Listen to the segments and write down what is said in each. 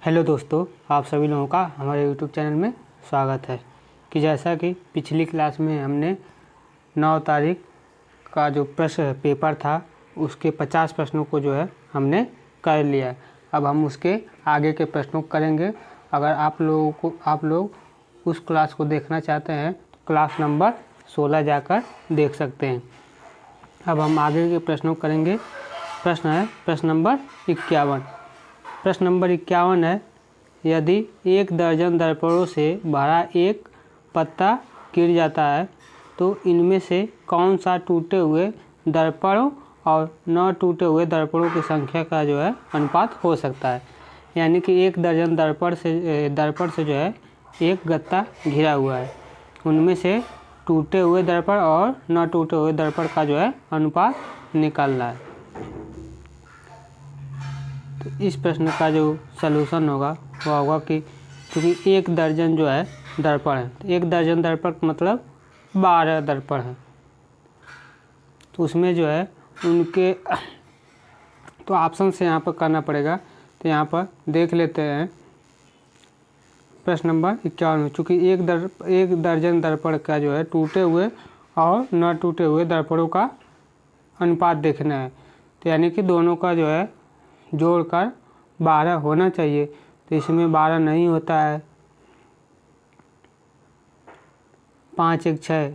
Hello दोस्तों, आप सभी लोगों का हमारे यूट्यूब चैनल में स्वागत है। कि जैसा कि पिछली क्लास में हमने 9 तारीख का जो प्रश्न पेपर था उसके 50 प्रश्नों को जो है हमने कर लिया। अब हम उसके आगे के प्रश्नों को करेंगे। अगर आप लोग उस क्लास को देखना चाहते हैं तो क्लास नंबर 16 जाकर देख सकते हैं। अब हम आगे के प्रश्नों को करेंगे। प्रश्न है प्रश्न नंबर 51। प्रश्न नंबर 51 है, यदि 1 दर्जन दर्पणों से भरा एक पत्ता गिर जाता है तो इनमें से कौन सा टूटे हुए दर्पणों और न टूटे हुए दर्पणों की संख्या का जो है अनुपात हो सकता है। यानी कि 1 दर्जन दर्पण से जो है एक गत्ता घिरा हुआ है, उनमें से टूटे हुए दर्पण और न टूटे हुए दर्पण का जो है अनुपात निकालना है। तो इस प्रश्न का जो सलूशन होगा वो होगा कि क्योंकि 1 दर्जन जो है दर्पण है, तो 1 दर्जन दर्पण मतलब 12 दर्पण है, तो उसमें जो है उनके तो ऑप्शन से यहाँ पर करना पड़ेगा। तो यहाँ पर देख लेते हैं प्रश्न नंबर 51 में, चूँकि एक दर्जन दर्पण का जो है टूटे हुए और न टूटे हुए दर्पणों का अनुपात देखना है। तो यानी कि दोनों का जो है जोड़कर 12 होना चाहिए, तो इसमें 12 नहीं होता है। 5 1 6,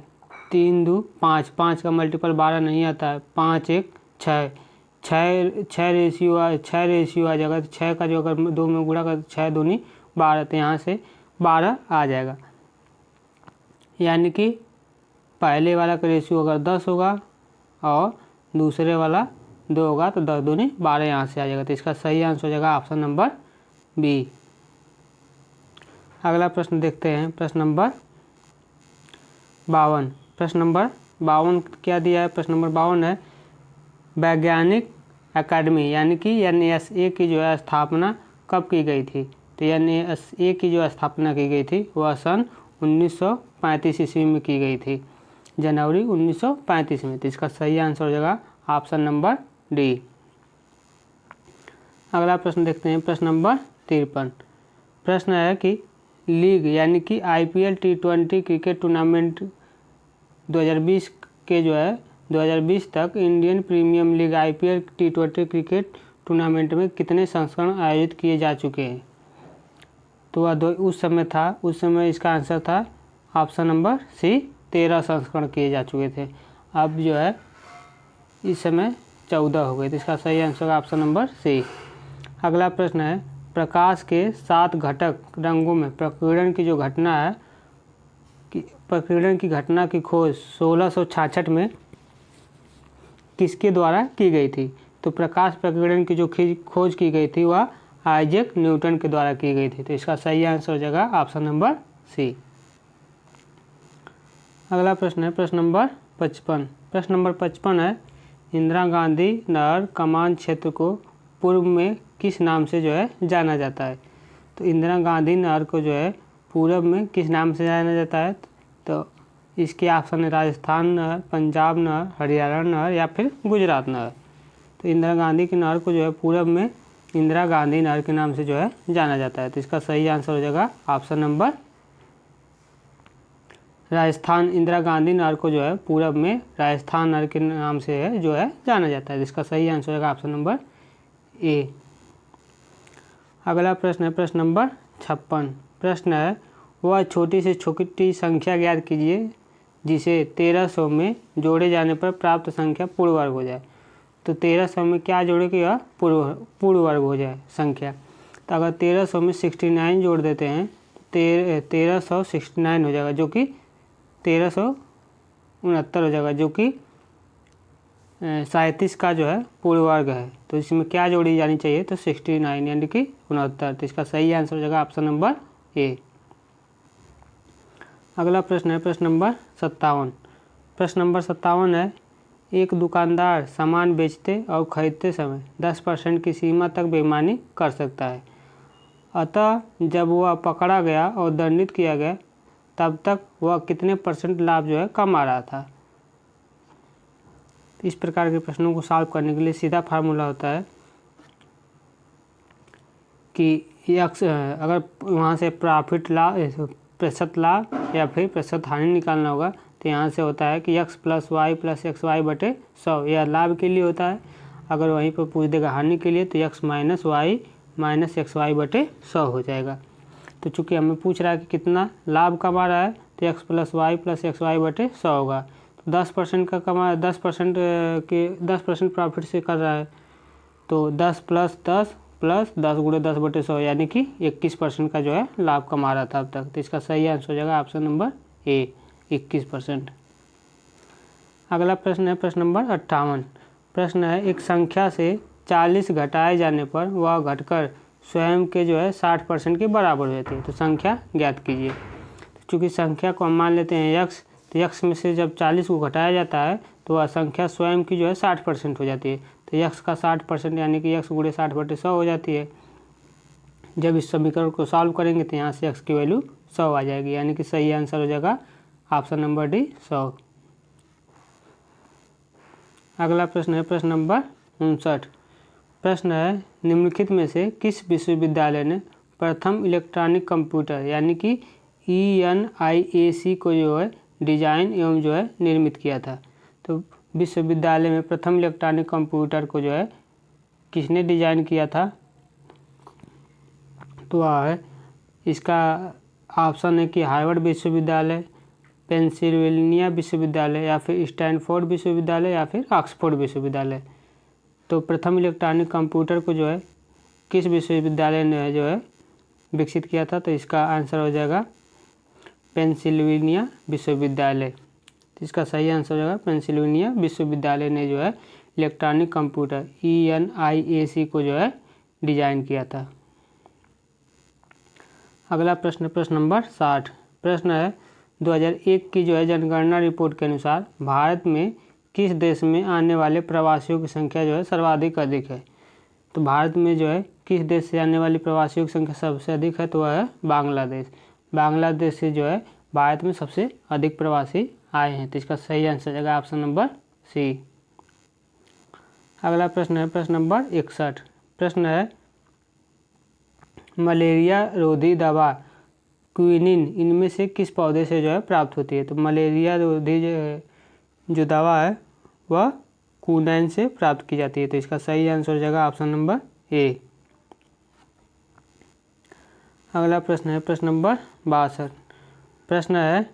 3 2 5, 5 का मल्टीपल 12 नहीं आता है। 5 1 6, 6 रेशियो आ जाएगा। तो 6 का जो अगर 2 में गुणा कर 6 दूनी 12, तो यहाँ से 12 आ जाएगा। यानी कि पहले वाला का रेशियो अगर 10 होगा और दूसरे वाला 2 होगा तो 10 दूनी 12 यहाँ से आ जाएगा। तो इसका सही आंसर हो जाएगा ऑप्शन नंबर बी। अगला प्रश्न देखते हैं, प्रश्न नंबर 52। प्रश्न नंबर 52 क्या दिया है? प्रश्न नंबर 52 है, वैज्ञानिक अकादमी यानी कि NSA की जो है स्थापना कब की गई थी? तो NSA की जो स्थापना की गई थी वह सन 1935 ईस्वी में की गई थी, जनवरी 1935 में। तो इसका सही आंसर हो जाएगा ऑप्शन नंबर डी। अगला प्रश्न देखते हैं, प्रश्न नंबर 53। प्रश्न है कि लीग यानी कि IPL T20 क्रिकेट टूर्नामेंट 2020 के जो है 2020 तक Indian premier league IPL T20 cricket tournament में कितने संस्करण आयोजित किए जा चुके हैं? तो वह उस समय इसका आंसर था ऑप्शन नंबर सी, 13 संस्करण किए जा चुके थे। अब जो है इस समय 14 हो गए, तो इसका सही आंसर ऑप्शन नंबर सी। अगला प्रश्न है, प्रकाश के 7 घटक रंगों में प्रकीर्णन की जो घटना है प्रकीर्णन की घटना की खोज 1666 में किसके द्वारा की गई थी? तो प्रकाश प्रकीर्णन की जो खोज की गई थी वह आइजैक न्यूटन के द्वारा की गई थी। तो इसका सही आंसर हो जाएगा ऑप्शन नंबर सी। अगला प्रश्न है प्रश्न नंबर 55। प्रश्न नंबर 55 है, इंदिरा गांधी नहर कमान क्षेत्र को पूर्व में किस नाम से जो है जाना जाता है? तो इंदिरा गांधी नहर को जो है पूर्व में किस नाम से जाना जाता है? तो इसके ऑप्शन है राजस्थान नहर, पंजाब नहर, हरियाणा नहर या फिर गुजरात नहर। तो इंदिरा गांधी की नहर को जो है पूर्व में इंदिरा गांधी नहर के नाम से जो है जाना जाता है। तो इसका सही आंसर हो जाएगा ऑप्शन नंबर राजस्थान। इंदिरा गांधी नहर को जो है पूर्व में राजस्थान नहर के नाम से है जो है जाना जाता है। इसका सही आंसर होगा ऑप्शन नंबर ए। अगला प्रश्न है प्रश्न नंबर 56। प्रश्न है, वह छोटी से छोटी संख्या ज्ञात कीजिए जिसे 1300 में जोड़े जाने पर प्राप्त संख्या पूर्ण वर्ग हो जाए। तो 1300 में क्या जोड़े कि यह पूर्ण वर्ग हो जाए संख्या। तो अगर 1300 में 69 जोड़ देते हैं, 1369 हो जाएगा, जो कि 1369 हो जाएगा, जो कि 37 का जो है पूर्ण वर्ग है। तो इसमें क्या जोड़ी जानी चाहिए? तो 69 यानी कि 69। तो इसका सही आंसर हो जाएगा ऑप्शन नंबर ए। अगला प्रश्न है प्रश्न नंबर 57। प्रश्न नंबर 57 है, एक दुकानदार सामान बेचते और खरीदते समय 10% की सीमा तक बेईमानी कर सकता है, अतः जब वह पकड़ा गया और दंडित किया गया तब तक वह कितने % लाभ जो है कमा रहा था? इस प्रकार के प्रश्नों को सॉल्व करने के लिए सीधा फार्मूला होता है कि यक्स अगर वहाँ से प्रॉफिट लाभ, प्रतिशत लाभ या फिर प्रतिशत हानि निकालना होगा तो यहाँ से होता है कि x + y + xy बटे 100, यह लाभ के लिए होता है। अगर वहीं पर पूछ देगा हानि के लिए तो x - y - xy बटे 100 हो जाएगा। तो चूँकि हमें पूछ रहा है कि कितना लाभ कमा रहा है तो x + y + xy बटे 100 होगा। तो 10% का कमा 10% प्रॉफिट से कर रहा है तो 10 + 10 + 10 × 10 बटे 100 यानी कि 21% का जो है लाभ कमा रहा था अब तक। तो इसका सही आंसर हो जाएगा ऑप्शन नंबर ए, 21%। अगला प्रश्न है प्रश्न नंबर 58। प्रश्न है एक संख्या से 40 घटाए जाने पर वह घटकर स्वयं के जो है 60% के बराबर हो जाती है। तो संख्या ज्ञात कीजिए। चूँकि संख्या को हम मान लेते हैं x, तो x में से जब 40 को घटाया जाता है तो वह संख्या स्वयं की जो है 60% हो जाती है। तो x का 60% यानी कि x × 60 बटे 100 हो जाती है। जब इस समीकरण को सॉल्व करेंगे तो यहाँ से x की वैल्यू 100 आ जाएगी, यानी कि सही आंसर हो जाएगा ऑप्शन नंबर डी, 100। अगला प्रश्न है प्रश्न नंबर 59। प्रश्न है निम्नलिखित में से किस विश्वविद्यालय ने प्रथम इलेक्ट्रॉनिक कंप्यूटर यानी कि ENIAC को जो है डिजाइन एवं जो है निर्मित किया था। तो विश्वविद्यालय में प्रथम इलेक्ट्रॉनिक कंप्यूटर को जो है किसने डिजाइन किया था, तो वह है इसका ऑप्शन है कि हार्वर्ड विश्वविद्यालय, पेंसिल्वेनिया विश्वविद्यालय या फिर स्टैनफोर्ड विश्वविद्यालय या फिर ऑक्सफोर्ड विश्वविद्यालय। तो प्रथम इलेक्ट्रॉनिक कंप्यूटर को जो है किस विश्वविद्यालय ने जो है विकसित किया था, तो इसका आंसर हो जाएगा पेंसिल्वेनिया विश्वविद्यालय। तो इसका सही आंसर हो जाएगा पेंसिल्वेनिया विश्वविद्यालय ने जो है इलेक्ट्रॉनिक कंप्यूटर ENIAC को जो है डिजाइन किया था। अगला प्रश्न प्रश्न नंबर 60। प्रश्न है 2001 की जो है जनगणना रिपोर्ट के अनुसार भारत में किस देश में आने वाले प्रवासियों की संख्या जो है सर्वाधिक अधिक है। तो भारत में जो है किस देश से आने वाली प्रवासियों की संख्या सबसे अधिक है, तो वह है बांग्लादेश। बांग्लादेश से जो है भारत में सबसे अधिक प्रवासी आए हैं। तो इसका सही आंसर हो जाएगा ऑप्शन नंबर सी। अगला प्रश्न है प्रश्न नंबर 61। प्रश्न है मलेरिया रोधी दवा क्विनिन इनमें से किस पौधे से जो है प्राप्त होती है। तो मलेरिया रोधी जो दवा है वह क्विनाइन से प्राप्त की जाती है। तो इसका सही आंसर हो जाएगा ऑप्शन नंबर ए। अगला प्रश्न है प्रश्न नंबर 62। प्रश्न है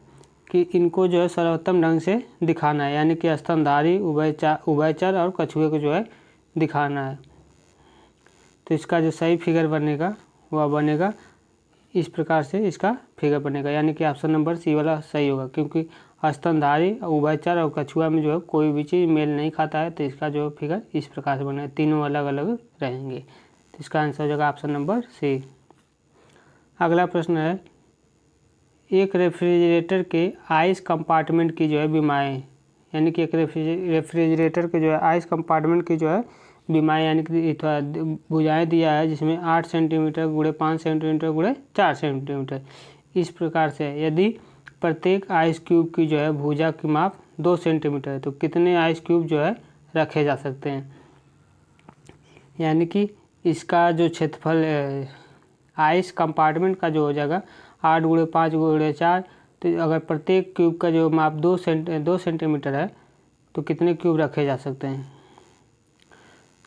कि इनको जो है सर्वोत्तम ढंग से दिखाना है, यानी कि स्तनधारी, उभयचर और कछुए को जो है दिखाना है। तो इसका जो सही फिगर बनेगा वह बनेगा इस प्रकार से, इसका फिगर बनेगा, यानी कि ऑप्शन नंबर सी वाला सही होगा, क्योंकि स्तनधारी, उभयचर और कछुआ में जो है कोई भी चीज़ मेल नहीं खाता है। तो इसका जो फिगर इस प्रकार से बनेगा, तीनों अलग अलग रहेंगे। तो इसका आंसर हो जाएगा ऑप्शन नंबर सी। अगला प्रश्न है एक रेफ्रिजरेटर के आइस कंपार्टमेंट की जो है बीमाएँ, यानी कि एक रेफ्रिजरेटर के जो है आइस कंपार्टमेंट की जो है बीमाएँ यानी कि भुजाएँ दिया है, जिसमें 8 सेंटीमीटर × 5 सेंटीमीटर × 4 सेंटीमीटर। इस प्रकार से यदि प्रत्येक आइस क्यूब की जो है भुजा की माप 2 सेंटीमीटर है तो कितने आइस क्यूब जो है रखे जा सकते हैं। यानी कि इसका जो क्षेत्रफल आइस कंपार्टमेंट का जो हो जाएगा 8 × 5 × 4, तो अगर प्रत्येक क्यूब का जो माप 2 सेंटीमीटर है तो कितने क्यूब रखे जा सकते हैं।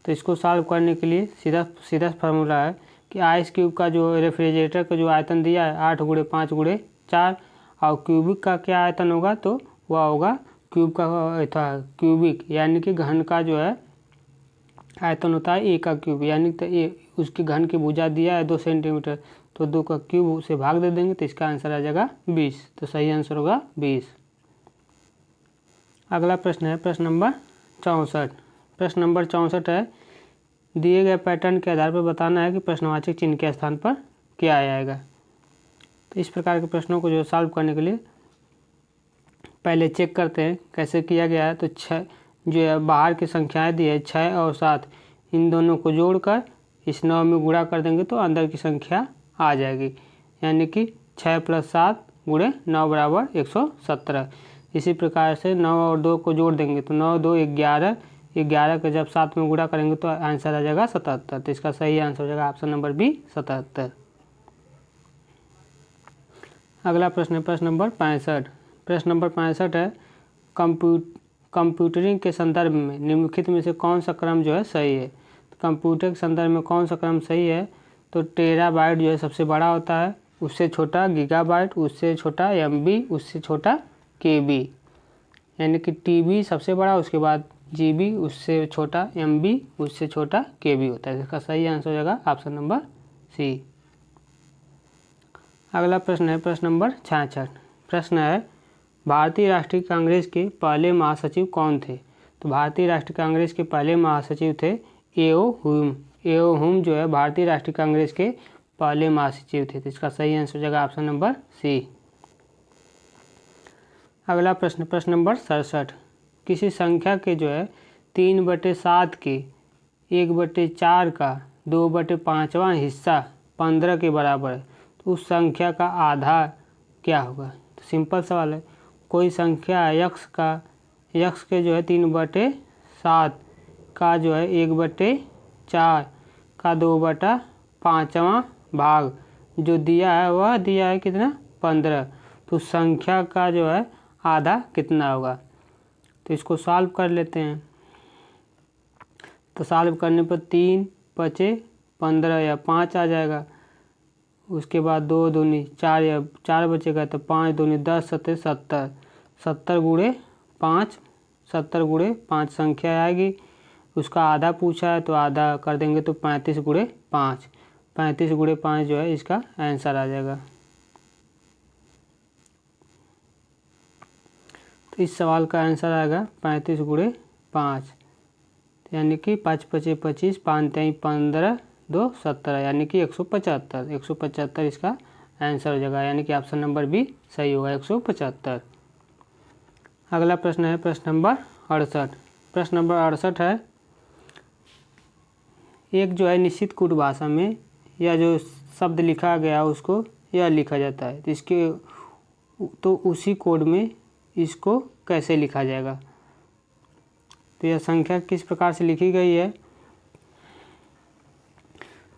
तो इसको सॉल्व करने के लिए सीधा फार्मूला है कि आइस क्यूब का जो रेफ्रिजरेटर का जो आयतन दिया है 8 × 5 × 4 और क्यूबिक का क्या आयतन होगा, तो वह होगा क्यूब का क्यूबिक यानी कि घन का जो है आयतन होता है ए का क्यूब, यानी तो ए उसकी घन की भुजा दिया है 2 सेंटीमीटर, तो 2 का क्यूब उसे भाग दे देंगे तो इसका आंसर आ जाएगा 20। तो सही आंसर होगा 20। अगला प्रश्न है प्रश्न नंबर 64। प्रश्न नंबर 64 है दिए गए पैटर्न के आधार पर बताना है कि प्रश्नवाचक चिन्ह के स्थान पर क्या आएगा। तो इस प्रकार के प्रश्नों को जो सॉल्व करने के लिए पहले चेक करते हैं कैसे किया गया है। तो 6 जो है बाहर की संख्याएं दी है 6 और 7, इन दोनों को जोड़कर इस 9 में गुणा कर देंगे तो अंदर की संख्या आ जाएगी, यानी कि 6 + 7 × 9 = 117। इसी प्रकार से 9 और 2 को जोड़ देंगे तो 9 × 2 = 11, 11 को जब 7 में गुणा करेंगे तो आंसर आ जाएगा 77। तो इसका सही आंसर हो जाएगा ऑप्शन नंबर बी 77। अगला प्रश्न है प्रश्न नंबर 65। प्रश्न नंबर 65 है कंप्यूटरिंग के संदर्भ में निम्नलिखित में से कौन सा क्रम जो है सही है। तो कंप्यूटर के संदर्भ में कौन सा क्रम सही है, तो टेराबाइट जो है सबसे बड़ा होता है, उससे छोटा गीगाबाइट, उससे छोटा एमबी, उससे छोटा केबी, यानी कि टीबी सबसे बड़ा, उसके बाद जीबी, उससे छोटा एमबी, उससे छोटा केबी होता है। इसका सही आंसर हो जाएगा ऑप्शन नंबर सी। अगला प्रश्न है प्रश्न नंबर 66। प्रश्न है भारतीय राष्ट्रीय कांग्रेस के पहले महासचिव कौन थे। तो भारतीय राष्ट्रीय कांग्रेस के पहले महासचिव थे एओ हुम। एओ हुम जो है भारतीय राष्ट्रीय कांग्रेस के पहले महासचिव थे। तो इसका सही आंसर हो जाएगा ऑप्शन नंबर सी। अगला प्रश्न प्रश्न नंबर 67। किसी संख्या के जो है 3/7 के 1/4 का 2/5वां हिस्सा 15 के बराबर है, तो उस संख्या का आधा क्या होगा। तो सिंपल सवाल है, कोई संख्या यक्स के जो है 3/7 का जो है 1/4 का 2/5वां भाग जो दिया है वह दिया है कितना 15, तो संख्या का जो है आधा कितना होगा। तो इसको सॉल्व कर लेते हैं। तो सॉल्व करने पर 3 बचे 15 या 5 आ जाएगा, उसके बाद 2 दूनी 4 या 4 बचेगा, तो 5 दूनी 10 7 70, 70 गुणे 5, 70 गुणे 5 संख्या आएगी। उसका आधा पूछा है तो आधा कर देंगे तो 35 गुणे 5, 35 गुणे 5 जो है इसका आंसर आ जाएगा। तो इस सवाल का आंसर आएगा 35 गुणे 5, यानी कि 5 × 5 = 25, 5 × 3 = 15, 2 17, यानी कि 175। 175 इसका आंसर हो जाएगा, यानी कि ऑप्शन नंबर बी सही होगा 175। अगला प्रश्न है प्रश्न नंबर 68। प्रश्न नंबर 68 है एक जो है निश्चित कोड भाषा में या जो शब्द लिखा गया उसको यह लिखा जाता है, तो उसी कोड में इसको कैसे लिखा जाएगा। तो यह संख्या किस प्रकार से लिखी गई है,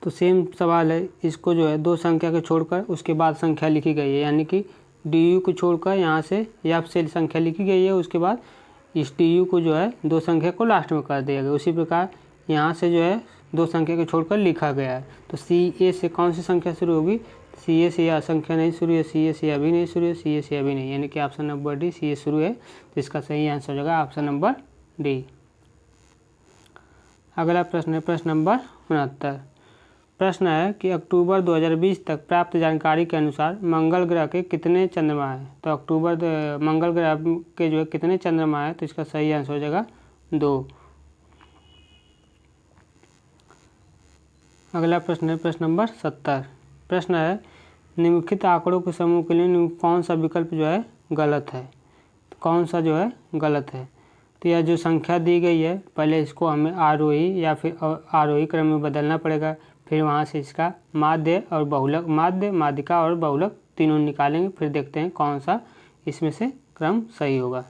तो सेम सवाल है। इसको जो है 2 संख्या को छोड़कर उसके बाद संख्या लिखी गई है, यानी कि डी को छोड़कर यहाँ से एफ से संख्या लिखी गई है, उसके बाद इस डी को जो है 2 संख्या को लास्ट में कर दिया गया। उसी प्रकार यहाँ से जो है 2 संख्या को छोड़कर लिखा गया है। तो सी ए से कौन सी संख्या शुरू होगी, सी ए से यह संख्या नहीं शुरू है, सी ए से अभी नहीं शुरू है, सी ए से अभी नहीं, यानी कि ऑप्शन नंबर डी सी ए शुरू है। तो इसका सही आंसर हो जाएगा ऑप्शन नंबर डी। अगला प्रश्न है प्रश्न नंबर 69। प्रश्न है कि अक्टूबर 2020 तक प्राप्त जानकारी के अनुसार मंगल ग्रह के कितने चंद्रमा हैं। तो मंगल ग्रह के जो है कितने चंद्रमा है, तो इसका सही आंसर हो जाएगा 2। अगला प्रश्न है प्रश्न नंबर 70। प्रश्न है निम्नलिखित आंकड़ों के समूह के लिए कौन सा विकल्प जो है गलत है। तो कौन सा जो है गलत है, तो यह जो संख्या दी गई है पहले इसको हमें आरोही या फिर आरोही क्रम में बदलना पड़ेगा, फिर वहाँ से इसका माध्य और बहुलक, माध्य माध्यिका और बहुलक तीनों निकालेंगे, फिर देखते हैं कौन सा इसमें से क्रम सही होगा।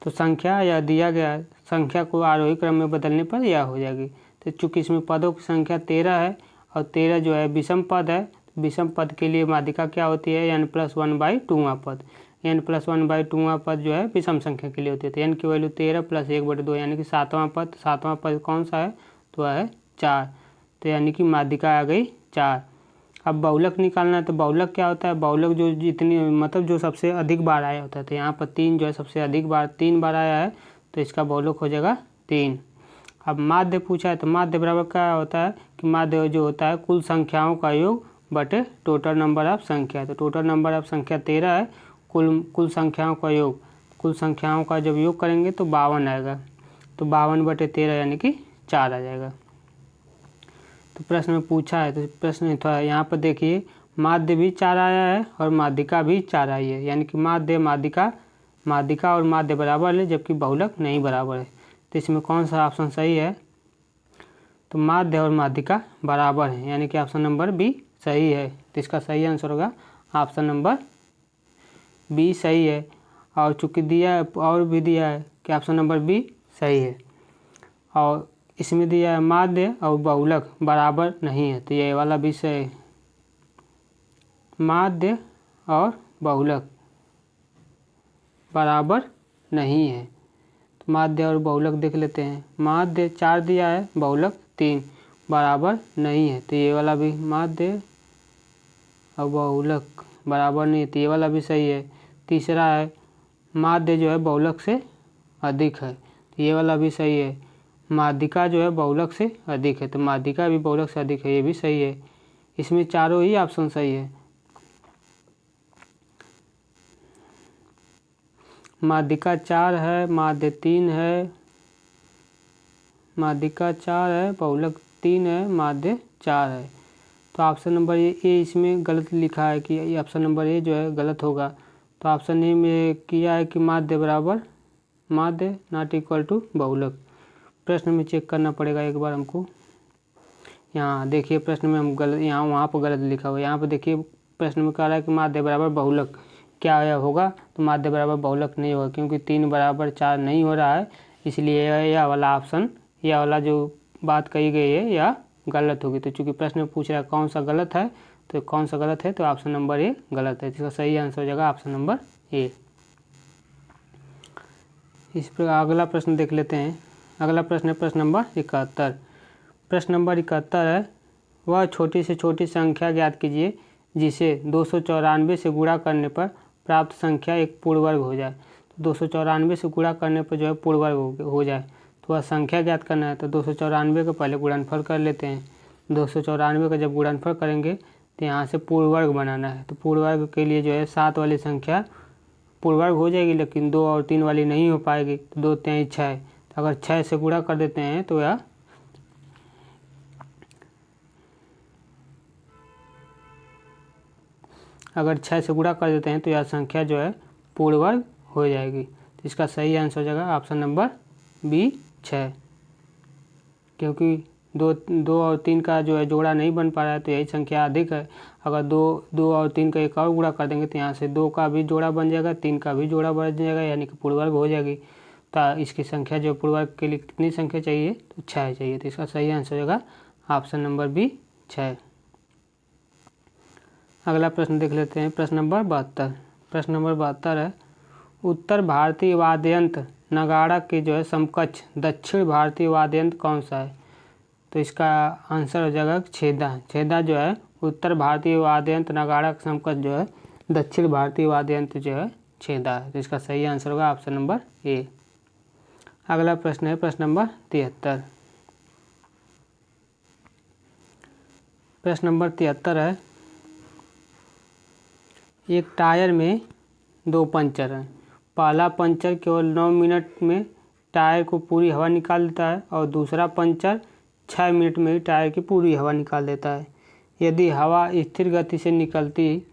तो संख्या या दिया गया संख्या को आरोही क्रम में बदलने पर यह हो जाएगी। तो चूँकि इसमें पदों की संख्या 13 है और 13 जो है विषम पद है, विषम पद के लिए माध्यिका क्या होती है n+1/2वां पद। n+1/2वां पद जो है विषम संख्या के लिए होती है। तो n की वैल्यू 13 + 1/2 यानी कि 7वां पद। 7वां पद कौन सा है, तो वह है 4। तो यानी कि माध्यिका आ गई 4। अब बहुलक निकालना है, तो बहुलक क्या होता है, बहुलक जो जितनी मतलब जो सबसे अधिक बार आया होता है। तो यहाँ पर 3 जो है सबसे अधिक बार 3 बार आया है, तो इसका बहुलक हो जाएगा 3। अब माध्य पूछा है, तो माध्य बराबर क्या होता है कि माध्य जो होता है कुल संख्याओं का योग बटे टोटल नंबर ऑफ संख्या। तो टोटल नंबर ऑफ संख्या 13 है, कुल संख्याओं का योग, कुल संख्याओं का जब योग करेंगे तो 52 आएगा। तो 52/13 यानी कि 4 आ जाएगा। तो प्रश्न में पूछा है, तो प्रश्न थोड़ा यहाँ पर देखिए माध्य भी 4 आया है और माध्यिका भी 4 आई है, यानी कि माध्य माध्यिका और माध्य बराबर है जबकि बहुलक नहीं बराबर है। तो इसमें कौन सा ऑप्शन सही है, तो माध्य और माध्यिका बराबर है, यानी कि ऑप्शन नंबर बी सही है। तो इसका सही आंसर होगा ऑप्शन नंबर बी सही है। और चूँकि दिया और भी दिया है कि ऑप्शन नंबर बी सही है। और इसमें दिया है माध्य और बहुलक बराबर नहीं है, तो ये वाला भी सही है। माध्य और बहुलक बराबर नहीं है, तो माध्य और बहुलक देख लेते हैं। माध्य 4 दिया है, बहुलक 3, बराबर नहीं है, तो ये वाला भी माध्य और बहुलक बराबर नहीं है, तो ये वाला भी सही है। तीसरा है माध्य जो है बहुलक से अधिक है, तो ये वाला भी सही है। माध्यिका जो है बहुलक से अधिक है, तो माध्यिका भी बहुलक से अधिक है, ये भी सही है। इसमें चारों ही ऑप्शन सही है। माध्यिका 4 है, माध्य 3 है, माध्यिका 4 है, बहुलक 3 है, माध्य 4 है, तो ऑप्शन नंबर ए इसमें गलत लिखा है कि ये ऑप्शन नंबर ए जो है गलत होगा। तो ऑप्शन ए में किया है कि माध्य बराबर माध्य नॉट इक्वल टू बहुलक। प्रश्न में चेक करना पड़ेगा एक बार हमको। यहाँ देखिए प्रश्न में हम गलत, यहाँ वहाँ पर गलत लिखा हुआ है। यहाँ पर देखिए प्रश्न में कह रहा है कि माध्य बराबर बहुलक, क्या यह होगा? तो माध्य बराबर बहुलक नहीं होगा, क्योंकि 3 बराबर 4 नहीं हो रहा है, इसलिए यह वाला ऑप्शन, यह वाला जो बात कही गई है यह गलत होगी। तो चूंकि प्रश्न में पूछ रहा है कौन सा गलत है, तो कौन सा गलत है, तो ऑप्शन नंबर ए गलत है। इसका सही आंसर हो जाएगा ऑप्शन नंबर ए। इस पर अगला प्रश्न देख लेते हैं। अगला प्रश्न है प्रश्न नंबर 71। प्रश्न नंबर 71 है, वह छोटी से छोटी संख्या ज्ञात कीजिए जिसे 294 से गुणा करने पर प्राप्त संख्या एक पूर्ण वर्ग हो जाए। तो 294 से गुणा करने पर जो है पूर्ण वर्ग हो जाए, तो वह संख्या ज्ञात करना है। तो 294 का पहले गुणनफल कर लेते हैं। 294 का जब गुणनफल करेंगे तो यहाँ से पूर्ण वर्ग बनाना है। तो पूर्ण वर्ग के लिए जो है 7 वाली संख्या पूर्ण वर्ग हो जाएगी, लेकिन 2 और 3 वाली नहीं हो पाएगी। तो 2 3 6, तो अगर 6 से गुणा कर देते हैं तो यह यह संख्या जो है पूर्ण वर्ग हो जाएगी। तो इसका सही आंसर हो जाएगा ऑप्शन नंबर बी 6, क्योंकि 2 और 3 का जो है जोड़ा नहीं बन पा रहा है, तो यही संख्या अधिक है। अगर 2 और 3 का एक और गुणा कर देंगे तो यहाँ से 2 का भी जोड़ा बन जाएगा, 3 का भी जोड़ा बन जाएगा, यानी कि पूर्ण वर्ग हो जाएगी। तो इसकी संख्या जो पूर्ण वर्ग के लिए कितनी संख्या चाहिए? तो 6 चाहिए। तो इसका सही आंसर हो जाएगा ऑप्शन नंबर बी 6। अगला प्रश्न देख लेते हैं, प्रश्न नंबर 72। प्रश्न नंबर 72 है, उत्तर भारतीय वाद्ययंत्र नगाड़ा के जो है समकक्ष दक्षिण भारतीय वाद्ययंत्र कौन सा है? तो इसका आंसर हो जाएगा छेदा। छेदा जो है उत्तर भारतीय वाद्ययंत्र नगाड़ा का समकक्ष जो है दक्षिण भारतीय वाद्ययंत्र जो है छेदा है। तो इसका सही आंसर होगा ऑप्शन नंबर ए। अगला प्रश्न है प्रश्न नंबर 73। प्रश्न नंबर 73 है, एक टायर में 2 पंचर हैं। पहला पंचर केवल 9 मिनट में टायर को पूरी हवा निकाल देता है और दूसरा पंचर 6 मिनट में ही टायर की पूरी हवा निकाल देता है। यदि हवा स्थिर गति से निकलती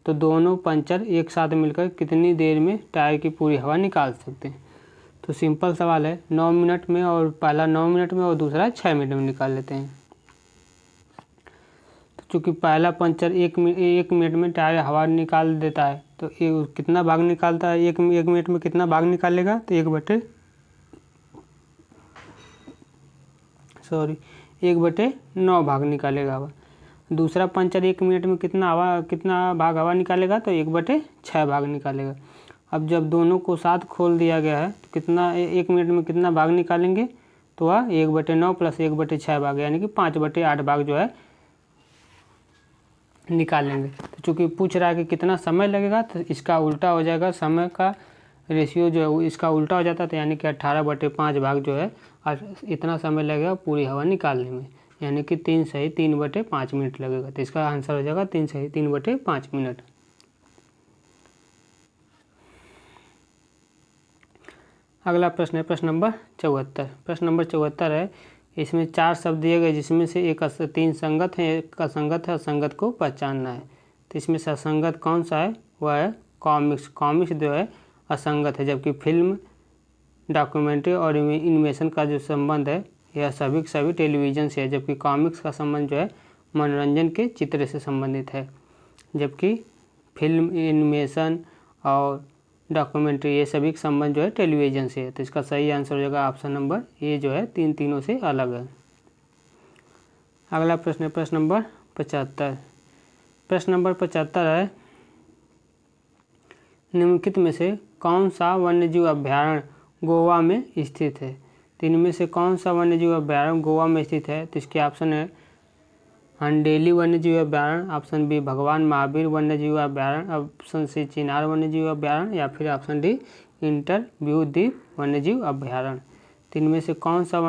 तो दोनों पंचर एक साथ मिलकर कितनी देर में टायर की पूरी हवा निकाल सकते हैं? तो सिंपल सवाल है, 9 मिनट में, और पहला 9 मिनट में और दूसरा 6 मिनट में निकाल लेते हैं। तो चूँकि पहला पंचर 1 मिनट में टायर हवा निकाल देता है, तो कितना भाग निकालता है? 1 मिनट में कितना भाग निकालेगा? तो 1/9 भाग निकालेगा हवा। दूसरा पंचर 1 मिनट में कितना भाग हवा निकालेगा? तो 1/6 भाग निकालेगा। अब जब दोनों को साथ खोल दिया गया है तो कितना 1 मिनट में कितना भाग निकालेंगे? तो वह 1/9 + 1/6 भाग, यानी कि 5/8 भाग जो है निकालेंगे। तो चूँकि पूछ रहा है कि कितना समय लगेगा, तो इसका उल्टा हो जाएगा, समय का रेशियो जो है इसका उल्टा हो जाता है, तो यानी कि 18/5 भाग जो है और इतना समय लगेगा पूरी हवा निकालने में, यानी कि 3 सही 3/5 मिनट लगेगा। तो इसका आंसर हो जाएगा 3 सही 3/5 मिनट। अगला प्रश्न है प्रश्न नंबर 74। प्रश्न नंबर 74 है, इसमें 4 शब्द दिए गए जिसमें से 3 संगत है, एक असंगत है। असंगत को पहचानना है। तो इसमें से असंगत कौन सा है? वह है कॉमिक्स। कॉमिक्स जो है असंगत है, जबकि फिल्म, डॉक्यूमेंट्री और एनिमेशन का जो संबंध है यह सभी टेलीविज़न से है, जबकि कॉमिक्स का संबंध जो है मनोरंजन के चित्र से संबंधित है। जबकि फिल्म, एनिमेशन और डॉक्यूमेंट्री, ये सभी का संबंध जो है टेलीविज़न से है। तो इसका सही आंसर हो जाएगा ऑप्शन नंबर ए जो है तीनों से अलग है। अगला प्रश्न है प्रश्न नंबर 75। प्रश्न नंबर 75 है, निम्नलिखित में से कौन सा वन्यजीव अभ्यारण्य गोवा में स्थित है? तो इनमें से कौन सा वन्यजीव अभ्यारण्य गोवा में स्थित है? तो इसके ऑप्शन है हंडेली वन्यजीव अभ्यारण्य, ऑप्शन बी भगवान महावीर वन्यजीव अभ्यारण्य, ऑप्शन सी चिनार वन्यजीव अभ्यारण्य, या फिर ऑप्शन डी इंटरव्यू द्वीप वन्यजीव अभ्यारण्य। तो इनमें से कौन सा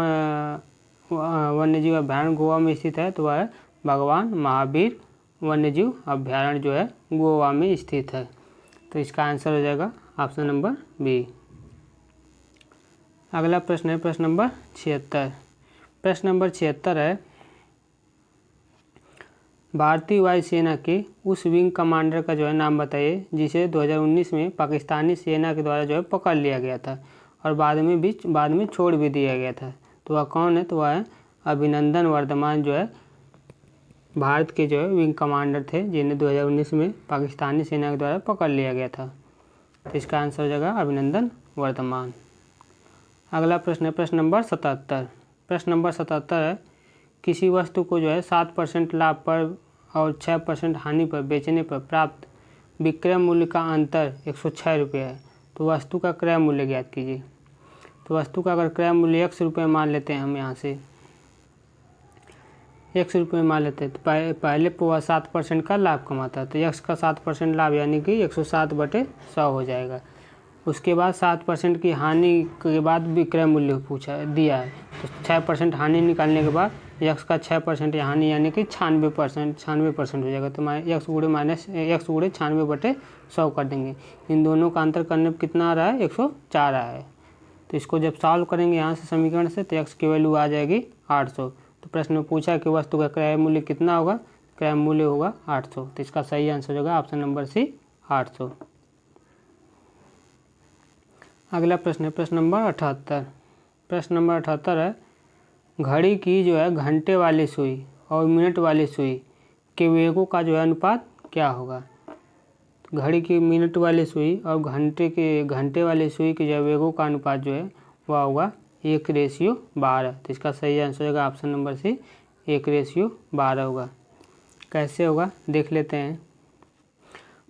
वन्यजीव अभ्यारण्य गोवा में स्थित है? तो वह है भगवान महावीर वन्यजीव अभ्यारण्य जो है गोवा में स्थित है। तो इसका आंसर हो जाएगा ऑप्शन नंबर बी। अगला प्रश्न है प्रश्न नंबर 76। प्रश्न नंबर 76 है, भारतीय वायुसेना के उस विंग कमांडर का जो है नाम बताइए जिसे 2019 में पाकिस्तानी सेना के द्वारा जो है पकड़ लिया गया था और बाद में छोड़ भी दिया गया था। तो वह कौन है? तो वह है अभिनंदन वर्धमान जो है भारत के जो है विंग कमांडर थे जिन्हें 2019 में पाकिस्तानी सेना के द्वारा पकड़ लिया गया था। तो इसका आंसर हो जाएगा अभिनंदन वर्धमान। अगला प्रश्न है प्रश्न नंबर 77। प्रश्न नंबर 77 है, किसी वस्तु को जो है 7% लाभ पर और 6% हानि पर बेचने पर प्राप्त विक्रय मूल्य का अंतर 106 रुपये है। तो वस्तु का क्रय मूल्य ज्ञात कीजिए। तो वस्तु का अगर क्रय मूल्य 100 रुपये मान लेते हैं, हम यहाँ से 100 रुपये मान लेते हैं, तो पहले वह 7% का लाभ कमाता है। तो x का 7% लाभ यानी कि 107/100 हो जाएगा। उसके बाद 7% की हानि के बाद विक्रय मूल्य दिया है, तो 6% हानि निकालने के बाद x का 6% हानि यानी कि 96% हो जाएगा। तो x गुणे 96/100 कर देंगे। इन दोनों का अंतर करने पर कितना आ रहा है? 104 आया है। तो इसको जब सॉल्व करेंगे यहाँ से समीकरण से, तो x की वैल्यू आ जाएगी 800। तो प्रश्न में पूछा कि वस्तु का क्रय मूल्य कितना होगा? क्रय मूल्य होगा 800। तो इसका सही आंसर होगा ऑप्शन नंबर सी 800। अगला प्रश्न है प्रश्न नंबर 78। प्रश्न नंबर 78 है, घड़ी की जो है घंटे वाली सुई और मिनट वाली सुई के वेगों का जो है अनुपात क्या होगा? घड़ी की मिनट वाली सुई और घंटे वाली सुई के जो वेगों का अनुपात जो है वह होगा 1:12। तो इसका सही आंसर होगा ऑप्शन नंबर सी 1:12 होगा। कैसे होगा देख लेते हैं।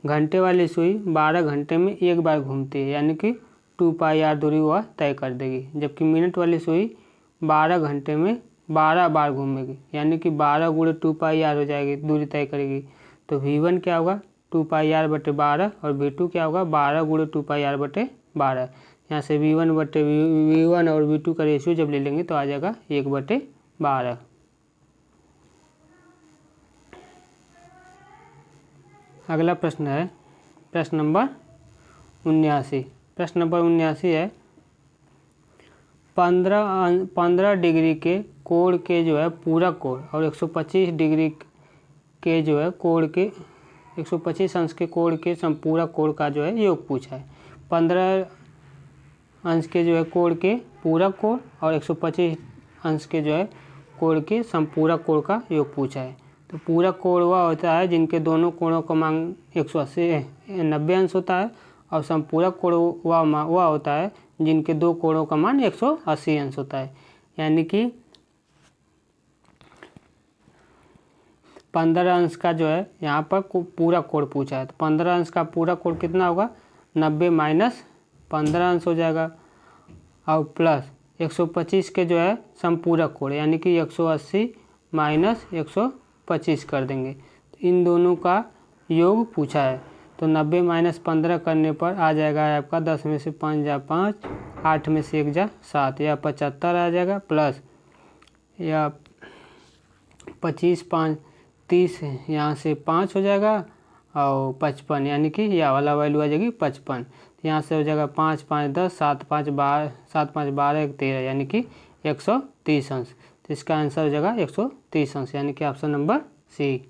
घंटे वाली सुई 12 घंटे में एक बार घूमती है यानी कि 2πr दूरी वह तय कर देगी, जबकि मिनट वाली सुई 12 घंटे में 12 बार घूमेगी यानी कि 12 गुणे 2πr हो जाएगी, दूरी तय करेगी। तो v1 क्या होगा? 2πr/12 और v2 क्या होगा? 12 गुणे 2πr/12। यहाँ से v1 और v2 का रेशियो जब ले लेंगे तो आ जाएगा 1/12। अगला प्रश्न है प्रश्न नंबर 79। प्रश्न नंबर 79 है, 15 डिग्री के कोण के जो है पूरक कोण और 125 डिग्री के जो है कोण के 125 अंश के कोण के संपूरक कोण का जो है योग पूछा है। 15 अंश के जो है कोण के पूरक कोण और 125 अंश के जो है कोण के संपूरक कोण का योग पूछा है। तो पूरक कोण वह होता है जिनके दोनों कोणों का मान 90 अंश होता है और संपूरक कोण वह होता है जिनके दो कोणों का मान 180 अंश होता है। यानी कि 15 अंश का जो है यहाँ पर पूरक कोण पूछा है, तो 15 अंश का पूरक कोण कितना होगा? 90 माइनस 15 अंश हो जाएगा और प्लस 125 के जो है संपूरक कोण यानी कि 180 माइनस 125 कर देंगे। तो इन दोनों का योग पूछा है। तो 90 माइनस 15 करने पर आ जाएगा आपका 10 में से 5 जा 5, 8 में से 1 जा 7 या 75 आ जाएगा, प्लस या 25 5 30 यहाँ से 5 हो जाएगा और 55 यानी कि यह वाला वैल्यू आ जाएगी 55। यहाँ से हो जाएगा 5 5 10 7 5 12 7 5 12 1 13 यानी कि 130 अंश। तो इसका आंसर हो जाएगा 130 अंश यानी कि ऑप्शन नंबर सी।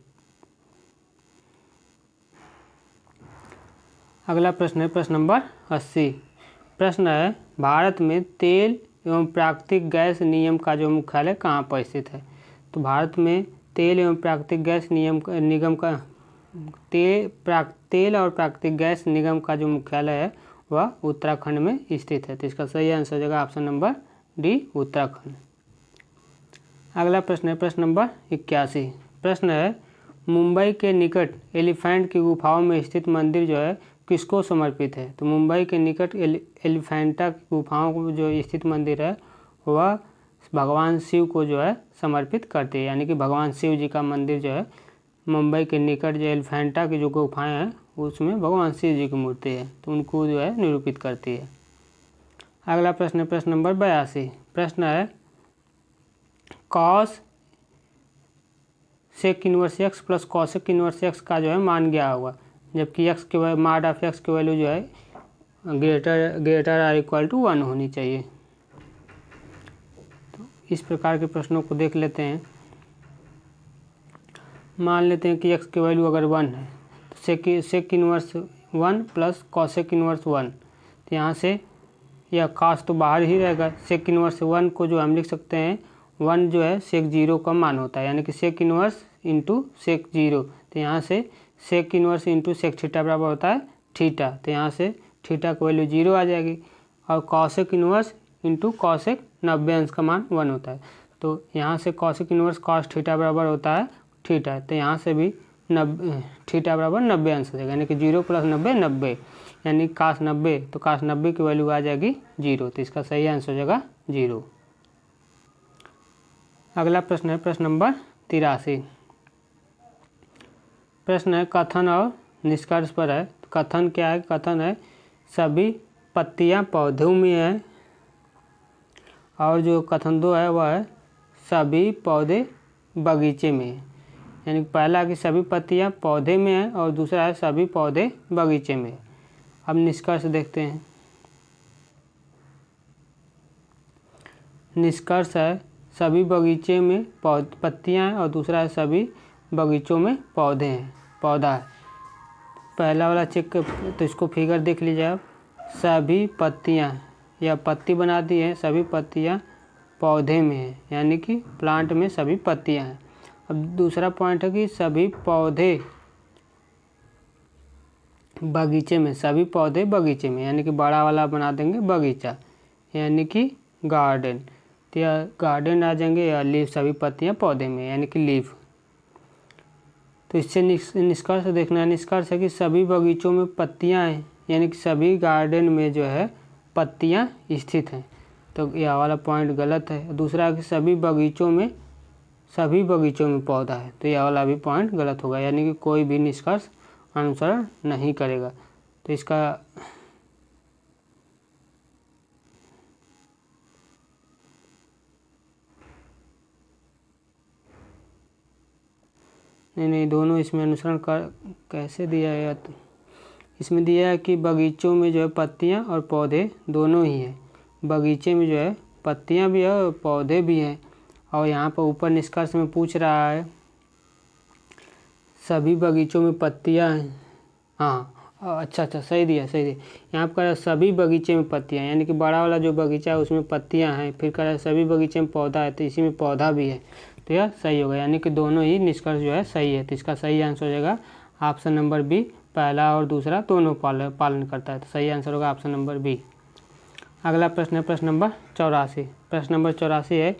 अगला प्रश्न है प्रश्न नंबर 80। प्रश्न है, भारत में तेल एवं प्राकृतिक गैस निगम का जो मुख्यालय कहाँ पर स्थित है? तो भारत में तेल एवं प्राकृतिक गैस निगम का तेल और प्राकृतिक गैस निगम का जो मुख्यालय है वह उत्तराखंड में स्थित है। तो इसका सही आंसर हो जाएगा ऑप्शन नंबर डी, उत्तराखंड। अगला प्रश्न है प्रश्न नंबर 81। प्रश्न है मुंबई के निकट एलिफेंट की गुफाओं में स्थित मंदिर जो है किसको समर्पित है। तो मुंबई के निकट एलिफेंटा की गुफाओं को जो स्थित मंदिर है वह भगवान शिव को जो है समर्पित करती है, यानी कि भगवान शिव जी का मंदिर जो है मुंबई के निकट जो एलिफेंटा की जो गुफाएं हैं उसमें भगवान शिव जी की मूर्ति है, तो उनको जो है निरूपित करती है। अगला प्रश्न है प्रश्न नंबर 82। प्रश्न है cos sec inverse x plus cosec inverse x का जो है मान क्या होगा, जबकि एक्स के वैल्यू माड ऑफ एक्स की वैल्यू जो है ग्रेटर आर इक्वल टू 1 होनी चाहिए। तो इस प्रकार के प्रश्नों को देख लेते हैं। मान लेते हैं कि एक्स की वैल्यू अगर 1 है तो sec inverse 1 plus cosec inverse 1, तो यहाँ से यह कॉस तो बाहर ही रहेगा। सेक इनवर्स 1 को जो हम लिख सकते हैं 1 जो है सेक 0 का मान होता है, यानी कि सेक इनवर्स इंटू सेक 0, तो यहाँ से sec inverse into sec theta बराबर होता है थीटा, तो यहाँ से थीटा की वैल्यू 0 आ जाएगी। और कॉसेक इनवर्स इंटू कॉसेक 90 अंश का मान 1 होता है, तो यहाँ से कॉसेक इनवर्स कॉस थीटा बराबर होता है थीटा, तो यहाँ से भी 90 थीटा बराबर 90 अंश हो जाएगा, यानी कि 0 प्लस 90 90, यानी काश 90, तो काश 90 की वैल्यू आ जाएगी 0, तो इसका सही आंसर हो जाएगा 0। अगला प्रश्न है प्रश्न नंबर 83। प्रश्न है कथन और निष्कर्ष पर है। तो कथन क्या है, कथन है सभी पत्तियां पौधों में है, और जो कथन 2 है वह है सभी पौधे बगीचे में है, यानी पहला कि सभी पत्तियां पौधे में है और दूसरा है सभी पौधे बगीचे में है। अब निष्कर्ष देखते हैं। निष्कर्ष है सभी बगीचे में पत्तियां हैं और दूसरा है सभी बगीचों में पौधे हैं, पौधा है। पहला वाला चेक तो इसको फिगर देख लीजिए आप, सभी पत्तियां या पत्ती बना दी है, सभी पत्तियां पौधे में है, यानी कि प्लांट में सभी पत्तियां हैं। अब दूसरा पॉइंट है कि सभी पौधे बगीचे में, सभी पौधे बगीचे में, यानी कि बड़ा वाला बना देंगे बगीचा, यानी कि गार्डन, तो या गार्डन आ जाएंगे, या लीफ सभी पत्तियां पौधे में, यानी कि लीफ। तो इससे निष्कर्ष देखना है, निष्कर्ष है कि सभी बगीचों में पत्तियां हैं, यानी कि सभी गार्डन में जो है पत्तियां स्थित हैं, तो यह वाला पॉइंट गलत है। दूसरा है कि सभी बगीचों में पौधा है, तो यह वाला भी पॉइंट गलत होगा, यानी कि कोई भी निष्कर्ष अनुसरण नहीं करेगा। तो इसका नहीं दोनों इसमें अनुसरण कर कैसे दिया है, तो इसमें दिया है कि बगीचों में जो है पत्तियां और पौधे दोनों ही हैं, बगीचे में जो है पत्तियां भी है और पौधे भी हैं। और यहाँ पर ऊपर निष्कर्ष में पूछ रहा है सभी बगीचों में पत्तियां हैं, हाँ अच्छा सही दिया यहाँ पर कह रहा है सभी बगीचे में पत्तियां, यानी कि बड़ा वाला जो बगीचा है उसमें पत्तियां हैं, फिर कह रहा है सभी बगीचे में पौधा है, तो इसी में पौधा भी है, तो यह सही होगा, यानी कि दोनों ही निष्कर्ष जो है सही है। तो इसका सही आंसर हो जाएगा ऑप्शन नंबर बी, पहला और दूसरा दोनों पालन करता है, तो सही आंसर होगा ऑप्शन नंबर बी। अगला प्रश्न है प्रश्न नंबर 84। प्रश्न नंबर 84 है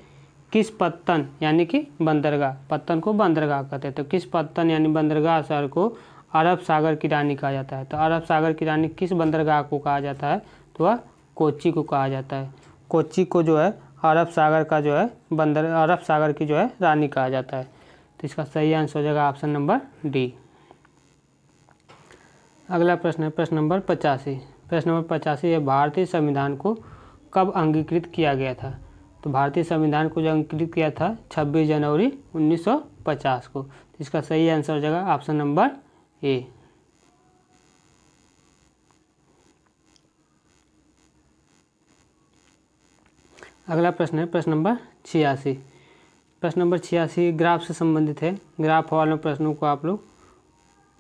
किस पत्तन यानी कि बंदरगाह, पत्तन को बंदरगाह कहते हैं, तो किस पत्तन यानी बंदरगाह शहर को अरब सागर की रानी कहा जाता है। तो अरब सागर की रानी किस बंदरगाह को कहा जाता है, तो वह कोच्चि को कहा जाता है। कोच्चि को जो है अरब सागर का जो है अरब सागर की जो है रानी कहा जाता है, तो इसका सही आंसर हो जाएगा ऑप्शन नंबर डी। अगला प्रश्न है प्रश्न नंबर 85। प्रश्न नंबर 85 है भारतीय संविधान को कब अंगीकृत किया गया था। तो भारतीय संविधान को जो अंगीकृत किया था 26 जनवरी 1950 को, तो इसका सही आंसर हो जाएगा ऑप्शन नंबर ए। अगला प्रश्न है प्रश्न नंबर 86। प्रश्न नंबर 86 ग्राफ से संबंधित है। ग्राफ वाले प्रश्नों को आप लोग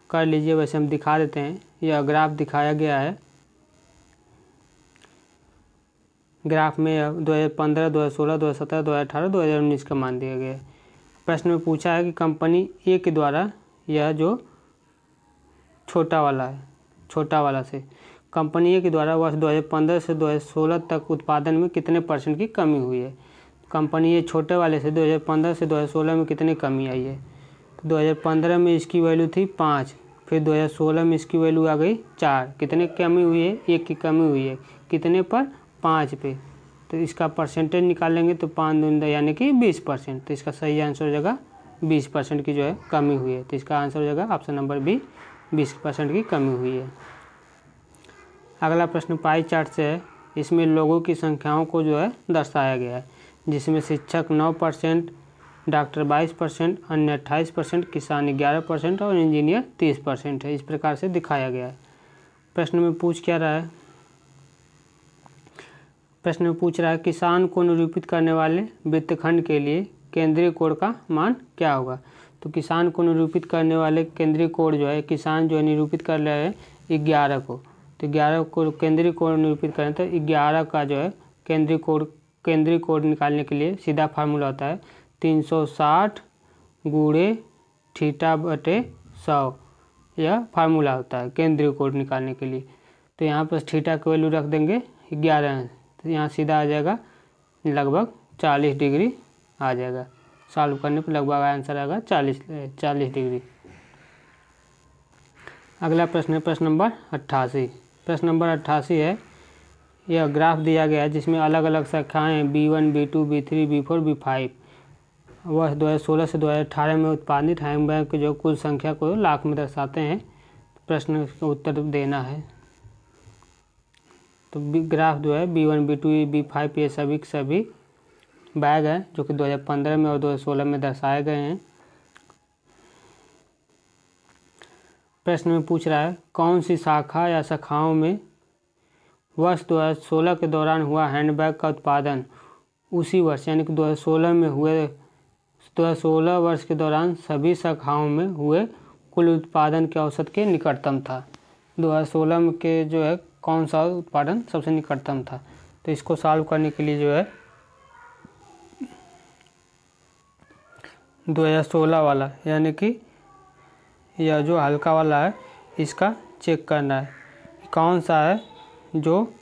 कर लीजिए, वैसे हम दिखा देते हैं। यह ग्राफ दिखाया गया है, ग्राफ में 2015, 2016, 2017, 2018, 2019 का मान दिया गया है। प्रश्न में पूछा है कि कंपनी ए के द्वारा यह जो छोटा वाला से कंपनी ए के द्वारा वर्ष 2015 से 2016 तक उत्पादन में कितने % की कमी हुई है। कंपनी ए छोटे वाले से 2015 से 2016 में कितनी कमी आई है। तो 2015 में इसकी वैल्यू थी 5, फिर 2016 में इसकी वैल्यू आ गई 4। कितने की कमी हुई है, 1 की कमी हुई है। कितने पर, 5 पे। तो इसका परसेंटेज निकालेंगे तो 5 दूनी 10 यानी कि 20%। तो इसका सही आंसर हो जाएगा 20% की जो है कमी हुई है। तो इसका आंसर हो जाएगा ऑप्शन नंबर बी, 20% की कमी हुई है। अगला प्रश्न पाई चार्ट से है। इसमें लोगों की संख्याओं को जो है दर्शाया गया है, जिसमें शिक्षक 9%, डॉक्टर 22%, अन्य 28%, किसान 11% और इंजीनियर 30% है। इस प्रकार से दिखाया गया है। प्रश्न में पूछ क्या रहा है, प्रश्न में पूछ रहा है किसान को निरूपित करने वाले वृत्तखंड के लिए केंद्रीय कोण का मान क्या होगा। तो किसान को निरूपित करने वाले केंद्रीय कोण जो है, किसान जो है निरूपित कर रहे हैं 11 को। तो 11 को केंद्रीय कोण निरूपित करें तो 11 का जो है केंद्रीय कोण निकालने के लिए सीधा फार्मूला होता है 360 गुणे θ/100। यह फार्मूला होता है केंद्रीय कोण निकालने के लिए। तो यहाँ पर थीटा की वैल्यू रख देंगे 11, तो यहाँ सीधा आ जाएगा लगभग 40 डिग्री आ जाएगा। सॉल्व करने पर लगभग आंसर आएगा 40 डिग्री। अगला प्रश्न है प्रश्न नंबर 88। प्रश्न नंबर 88 है, यह ग्राफ दिया गया है जिसमें अलग अलग शाखाएँ हैं B1, B2, B3, B4, B5 वर्ष 2016 से 2018 में उत्पादित हैंडबैग की जो कुल संख्या को लाख में दर्शाते हैं। प्रश्न का उत्तर देना है। तो ग्राफ जो है B1, B2, B5 ये सभी के सभी बैग हैं जो कि 2015 में और 2016 में दर्शाए गए हैं। प्रश्न में पूछ रहा है कौन सी शाखा या शाखाओं में वर्ष 2016 के दौरान हुआ हैंडबैग का उत्पादन उसी वर्ष यानी कि 2016 वर्ष के दौरान सभी शाखाओं में हुए कुल उत्पादन के औसत के निकटतम था। 2016 में के जो है कौन सा उत्पादन सबसे निकटतम था। तो इसको सॉल्व करने के लिए जो है 2016 वाला यानी कि यह जो हल्का वाला है इसका चेक करना है कौन सा है जो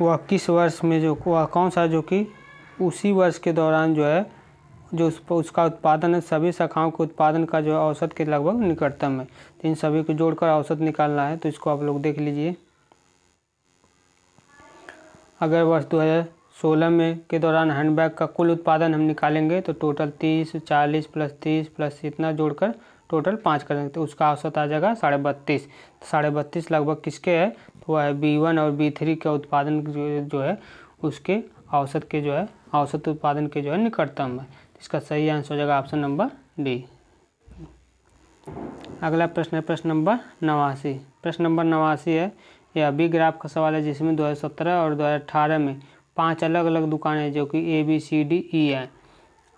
वह किस वर्ष में जो वह कौन सा जो कि उसी वर्ष के दौरान जो है जो उसका उत्पादन है सभी शाखाओं के उत्पादन का जो औसत के लगभग निकटतम है। तो इन सभी को जोड़कर औसत निकालना है। तो इसको आप लोग देख लीजिए। अगर वर्ष 2016 में के दौरान हैंडबैग का कुल उत्पादन हम निकालेंगे तो टोटल 30, 40 प्लस 30 प्लस इतना जोड़कर टोटल 5 करेंगे तो उसका औसत आ जाएगा 32.5। 32.5 लगभग किसके है, तो वह है B1 और B3 के उत्पादन जो है उसके औसत के जो है औसत उत्पादन के जो है निकटतम है। इसका सही आंसर हो जाएगा ऑप्शन नंबर डी। अगला प्रश्न है प्रश्न नंबर 89। प्रश्न नंबर 89 है, यह भी ग्राफ का सवाल है जिसमें 2017 और 2018 में 5 अलग अलग दुकानें जो कि ABCDE हैं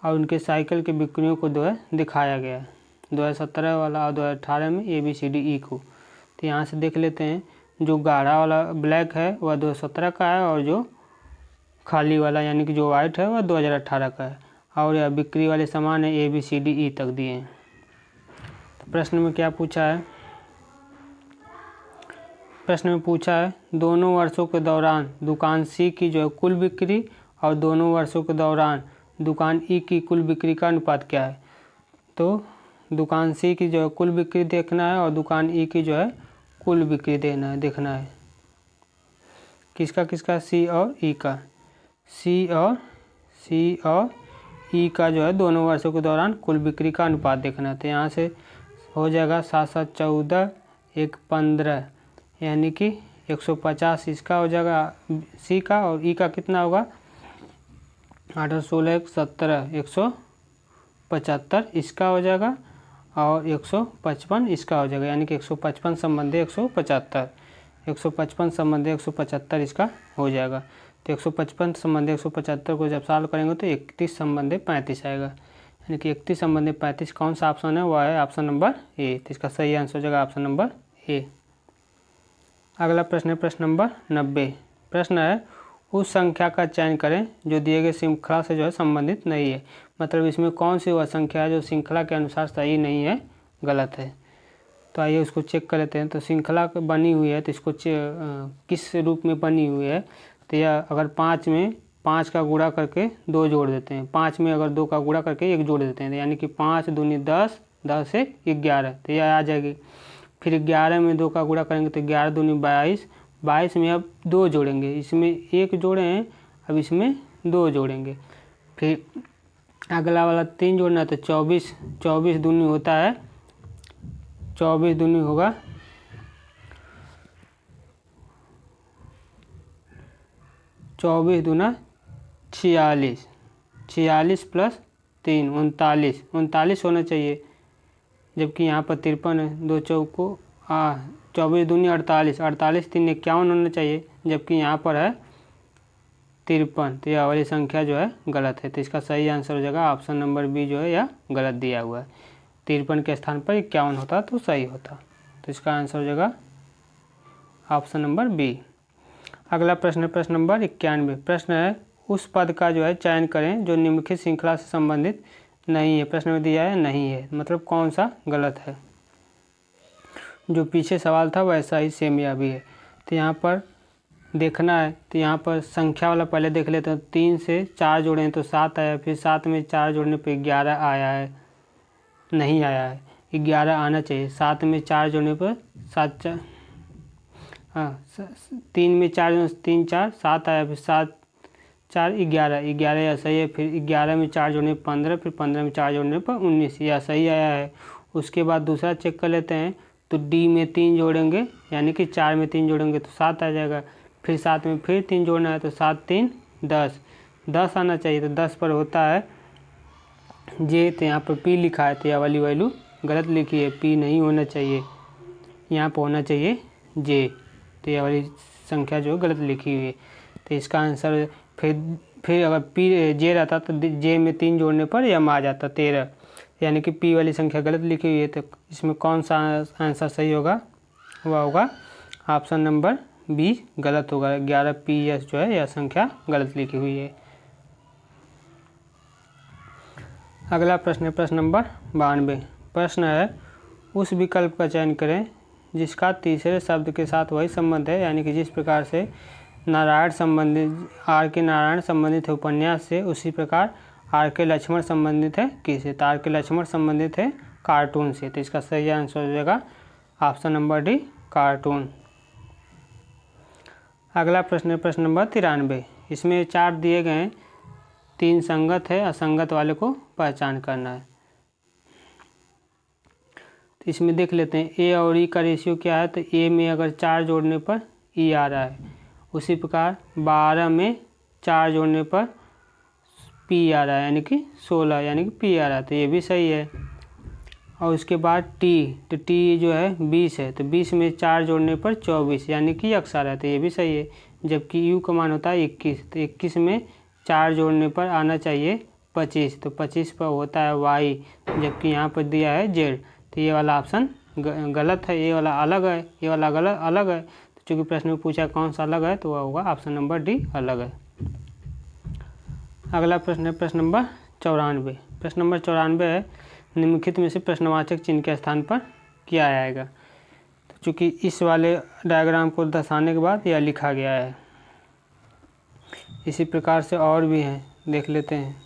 और उनके साइकिल के बिक्रियों को जो है दिखाया गया है 2017 वाला और 2018 में ABCDE को। तो यहाँ से देख लेते हैं, जो गाढ़ा वाला ब्लैक है वह 2017 का है और जो खाली वाला यानी कि जो वाइट है वह 2018 का है और यह बिक्री वाले सामान है ABCDE तक दिए हैं। तो प्रश्न में क्या पूछा है, प्रश्न में पूछा है दोनों वर्षों के दौरान दुकान C की जो है कुल बिक्री और दोनों वर्षों के दौरान दुकान E की कुल बिक्री का अनुपात क्या है। तो दुकान C की जो है कुल बिक्री देखना है और दुकान E की जो है कुल बिक्री देखना है किसका किसका, C और E का। C और E का जो है दोनों वर्षों के दौरान कुल बिक्री का अनुपात देखना है। तो यहाँ से हो जाएगा 7 7 14 1 15 यानी कि 150 इसका हो जाएगा C का और E का कितना होगा 8 और 16 1 17 175 इसका हो जाएगा और 155 इसका हो जाएगा यानी कि 155 संबंधी 175 155 संबंधी 175 इसका हो जाएगा। तो 155 संबंधी 175 को जब सॉल्व करेंगे तो 31 संबंधी 35 आएगा यानी कि 31 संबंधी 35 कौन सा ऑप्शन है, वह है ऑप्शन नंबर ए। तो इसका सही आंसर हो जाएगा ऑप्शन नंबर ए। अगला प्रश्न है प्रश्न नंबर 90। प्रश्न है उस संख्या का चयन करें जो दिए गए श्रृंखला से जो है संबंधित नहीं है। मतलब इसमें कौन सी वह संख्या है जो श्रृंखला के अनुसार सही नहीं है, गलत है। तो आइए उसको चेक कर लेते हैं। तो श्रृंखला बनी हुई है तो इसको किस रूप में बनी हुई है, तो यह अगर 5 में 5 का गुणा करके 2 जोड़ देते हैं, 5 में अगर 2 का गुणा करके 1 जोड़ देते हैं, यानी कि 5 दूनी 10, 10 से 11, तो यह आ जाएगी। फिर 11 में 2 का गुणा करेंगे तो 11 दूनी 22, 22 में अब 2 जोड़ेंगे, इसमें 1 जोड़े हैं, अब इसमें 2 जोड़ेंगे। फिर अगला वाला 3 जोड़ना है तो 24, 24 दूनी होता है, 24 दूनी होगा 24 दूना 46, 46 प्लस 3 39, 39 होना चाहिए, जबकि यहाँ पर 53 है। 2 चौको 24 दूनी 48, 48 3 51 होना चाहिए, जबकि यहाँ पर है 53। तो यह वाली संख्या जो है गलत है। तो इसका सही आंसर हो जाएगा ऑप्शन नंबर बी जो है यह गलत दिया हुआ है। 53 के स्थान पर 51 होता तो सही होता। तो इसका आंसर हो जाएगा ऑप्शन नंबर बी। अगला प्रश्न है प्रश्न नंबर 91। प्रश्न है उस पद का जो है चयन करें जो निम्नलिखित श्रृंखला से संबंधित नहीं है। प्रश्न में दिया है नहीं है, मतलब कौन सा गलत है। जो पीछे सवाल था वैसा ही सेम यह भी है। तो यहाँ पर देखना है, तो यहाँ पर संख्या वाला पहले देख लेते हैं। 3 से 4 जोड़े हैं तो 7 आया, फिर 7 में 4 जोड़ने पे 11 आया है, नहीं आया है, 11 आना चाहिए। 7 में 4 जोड़ने पर 7 4 3 में 4 3 4 7 आया, फिर 7 4 11, 11 यह सही है। फिर 11 में 4 जोड़ने पर 15, फिर 15 में 4 जोड़ने पर 19, यह सही आया है। उसके बाद दूसरा चेक कर लेते हैं, तो डी में 3 जोड़ेंगे, यानी कि 4 में 3 जोड़ेंगे तो 7 आ जाएगा। फिर 7 में फिर 3 जोड़ना है तो 7 3 10, 10 आना चाहिए। तो 10 पर होता है जे, तो यहाँ पर पी लिखा है, तो यह वाली वैल्यू गलत लिखी है, पी नहीं होना चाहिए, यहाँ पर होना चाहिए जे। तो यह वाली संख्या जो गलत लिखी हुई है। तो इसका आंसर फिर अगर पी जे रहता तो जे में 3 जोड़ने पर यम आ जाता 13, यानी कि पी वाली संख्या गलत लिखी हुई है। तो इसमें कौन सा आंसर सही होगा, वह होगा ऑप्शन नंबर बी गलत होगा। 11 PS जो है यह संख्या गलत लिखी हुई है। अगला प्रश्न है प्रश्न नंबर 92। प्रश्न है उस विकल्प का चयन करें जिसका तीसरे शब्द के साथ वही संबंध है, यानी कि जिस प्रकार से नारायण संबंधित R.K. नारायण संबंधित है उपन्यास से, उसी प्रकार R.K. लक्ष्मण संबंधित है किससे। तो R.K. लक्ष्मण संबंधित है कार्टून से। तो इसका सही आंसर हो जाएगा ऑप्शन नंबर डी कार्टून। अगला प्रश्न है प्रश्न नंबर 93। इसमें 4 दिए गए हैं, 3 संगत है, असंगत वाले को पहचान करना है। तो इसमें देख लेते हैं ए और ई का रेशियो क्या है। तो ए में अगर 4 जोड़ने पर ई आ रहा है, उसी प्रकार 12 में 4 जोड़ने पर पी आ रहा है, यानी कि 16, यानी कि पी आ रहा है, तो ये भी सही है। और उसके बाद टी, तो टी जो है 20 है, तो 20 में 4 जोड़ने पर 24, यानी कि यक्स आ रहा है, तो ये भी सही है। जबकि यू का मान होता है 21, तो 21 में 4 जोड़ने पर आना चाहिए 25, तो 25 पर होता है वाई, जबकि यहाँ पर दिया है जेड। तो ये वाला ऑप्शन गलत है, ये वाला अलग है, ये वाला गलत अलग है। तो चूँकि प्रश्न में पूछा कौन सा अलग है, तो वह होगा ऑप्शन नंबर डी अलग है। अगला प्रश्न है प्रश्न नंबर 94। प्रश्न नंबर 94 है निम्नलिखित में से प्रश्नवाचक चिन्ह के स्थान पर क्या आएगा। तो चूँकि इस वाले डायग्राम को दर्शाने के बाद यह लिखा गया है, इसी प्रकार से और भी हैं, देख लेते हैं।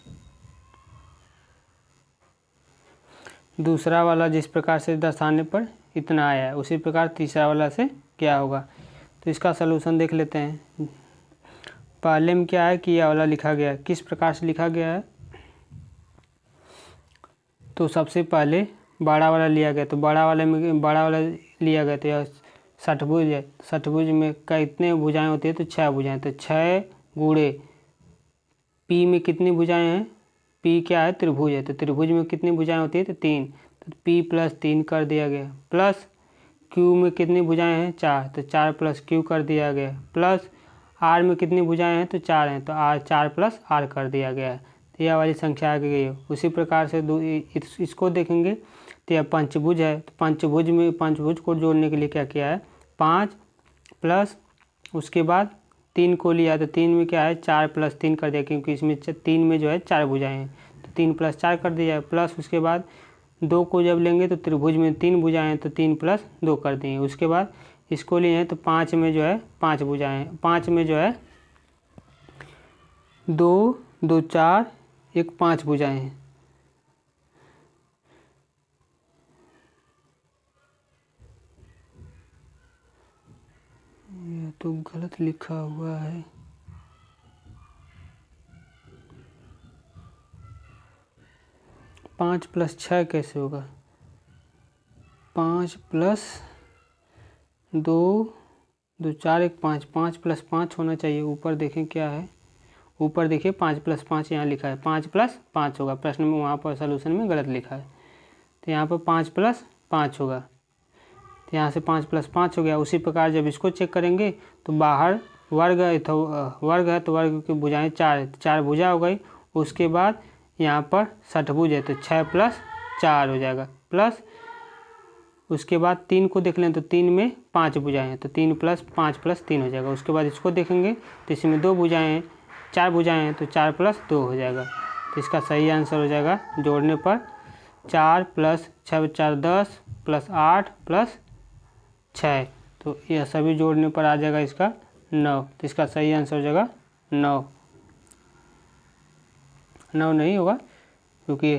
दूसरा वाला जिस प्रकार से दर्शाने पर इतना आया है, उसी प्रकार तीसरा वाला से क्या होगा। तो इसका सलूशन देख लेते हैं। पहले में क्या है कि यह वाला लिखा गया है, किस प्रकार से लिखा गया है। तो सबसे पहले बड़ा वाला लिया गया, तो बड़ा वाला लिया गया, तो यह षटभुज है। षटभुज में कितने भुजाएं होती है, तो 6 भुजाएं, तो 6 गुणे पी में कितनी भुजाएं हैं, पी क्या है त्रिभुज है, तो त्रिभुज में कितनी भुजाएं होती है, तो 3, तो पी प्लस 3 कर दिया गया। प्लस क्यू में कितनी भुजाएं हैं 4, तो 4 प्लस क्यू कर दिया गया। प्लस आर में कितनी भुजाएं हैं, तो 4 हैं, तो आर 4 प्लस आर कर दिया गया है। तो यह वाली संख्या आ गई है। उसी प्रकार से इसको देखेंगे तो यह पंचभुज है, तो पंचभुज में पंचभुज को जोड़ने के लिए क्या किया है 5 प्लस उसके बाद 3 को लिया, तो 3 में क्या है 4 प्लस 3 कर दिया, क्योंकि इसमें 3 में जो है 4 भुजाएं हैं, तो 3 प्लस 4 कर दिया। प्लस उसके बाद 2 को जब लेंगे तो त्रिभुज में 3 भुजाएं हैं तो 3 + 2 कर देंगे। उसके बाद इसको लिए हैं तो 5 में जो है 5 भुजाएं, 5 में जो है 2 2 4 1 5 भुजाएं हैं। ये तो गलत लिखा हुआ है। पाँच + 6 कैसे होगा? 5 + 2 2 4 1 5, 5 + 5 होना चाहिए। ऊपर देखें क्या है, ऊपर देखिए 5 + 5 यहाँ लिखा है, 5 + 5 होगा। प्रश्न में वहाँ पर सॉल्यूशन में गलत लिखा है, तो यहाँ पर 5 + 5 होगा। तो यहाँ से 5 + 5 हो गया। उसी प्रकार जब इसको चेक करेंगे तो बाहर वर्ग है तो वर्ग की भुजाएं 4 है, 4 भुजा हो गई। उसके बाद यहाँ पर षटभुज है तो 6 + 4 हो जाएगा, प्लस उसके बाद 3 को देख लें तो 3 में 5 भुजाएं हैं तो 3 + 5 + 3 हो जाएगा। उसके बाद इसको देखेंगे तो इसमें 2 भुजाएं हैं, 4 भुजाएं हैं तो 4 + 2 हो जाएगा। तो इसका सही आंसर हो जाएगा जोड़ने पर 4 + 6 + 4 10 + 8 + 6, तो यह सभी जोड़ने पर आ जाएगा इसका 9। तो इसका सही आंसर हो जाएगा 9। 9 नहीं होगा क्योंकि